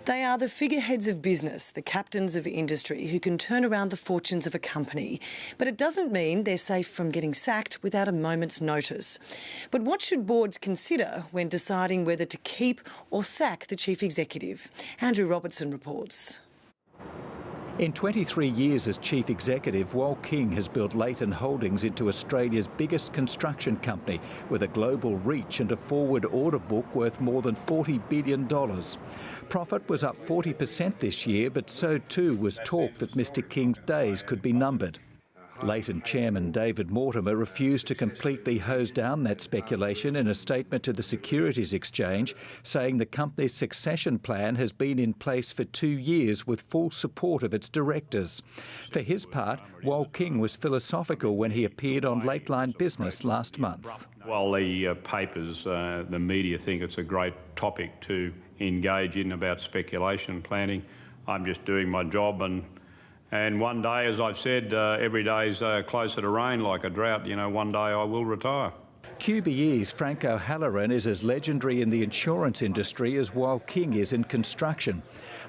They are the figureheads of business, the captains of industry who can turn around the fortunes of a company. But it doesn't mean they're safe from getting sacked without a moment's notice. But what should boards consider when deciding whether to keep or sack the chief executive? Andrew Robertson reports. In 23 years as Chief Executive, King has built Leighton Holdings into Australia's biggest construction company with a global reach and a forward order book worth more than $40 billion. Profit was up 40% this year, but so too was talk that Mr King's days could be numbered. Leighton chairman David Mortimer refused to completely hose down that speculation in a statement to the Securities Exchange, saying the company's succession plan has been in place for 2 years with full support of its directors. For his part, King was philosophical when he appeared on Lateline Business last month. While the papers, the media think it's a great topic to engage in about speculation planning, I'm just doing my job and one day, as I've said, every day's closer to rain like a drought. You know, one day I will retire. QBE's Frank O'Halloran is as legendary in the insurance industry as King is in construction.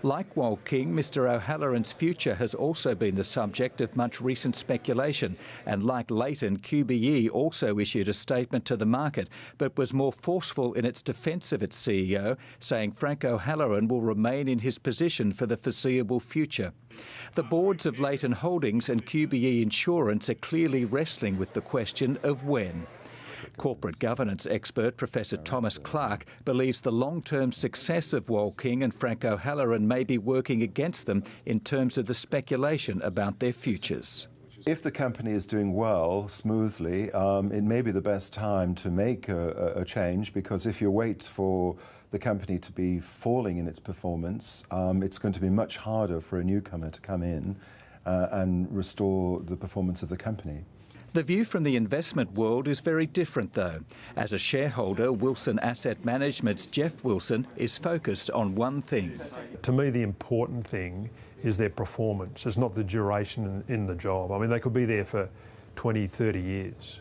Like King, Mr O'Halloran's future has also been the subject of much recent speculation, and like Leighton, QBE also issued a statement to the market, but was more forceful in its defence of its CEO, saying Frank O'Halloran will remain in his position for the foreseeable future. The boards of Leighton Holdings and QBE Insurance are clearly wrestling with the question of when. Corporate governance expert Professor Thomas Clarke believes the long-term success of King and Frank O'Halloran may be working against them in terms of the speculation about their futures. If the company is doing well, smoothly, it may be the best time to make a change, because if you wait for the company to be falling in its performance, it's going to be much harder for a newcomer to come in and restore the performance of the company. The view from the investment world is very different, though. As a shareholder, Wilson Asset Management's Jeff Wilson is focused on one thing. To me, the important thing is their performance. It's not the duration in the job. I mean, they could be there for 20, 30 years.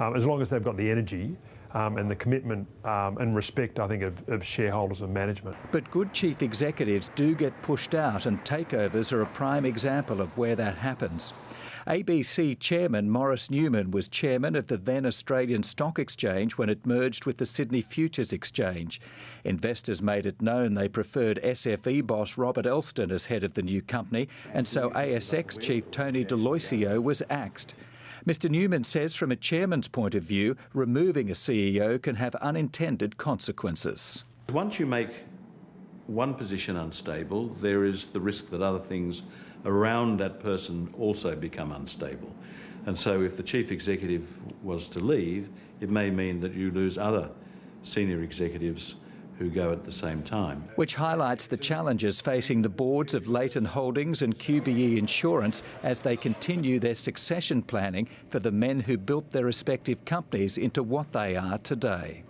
As long as they've got the energy and the commitment and respect, I think, of shareholders and management. But good chief executives do get pushed out, and takeovers are a prime example of where that happens. ABC chairman Maurice Newman was chairman of the then Australian Stock Exchange when it merged with the Sydney Futures Exchange. Investors made it known they preferred SFE boss Robert Elston as head of the new company, and so ASX chief Tony D'Aloisio was axed. Mr Newman says from a chairman's point of view, removing a CEO can have unintended consequences. Once you make one position unstable, there is the risk that other things around that person also become unstable. And so if the chief executive was to leave, it may mean that you lose other senior executives who go at the same time. Which highlights the challenges facing the boards of Leighton Holdings and QBE Insurance as they continue their succession planning for the men who built their respective companies into what they are today.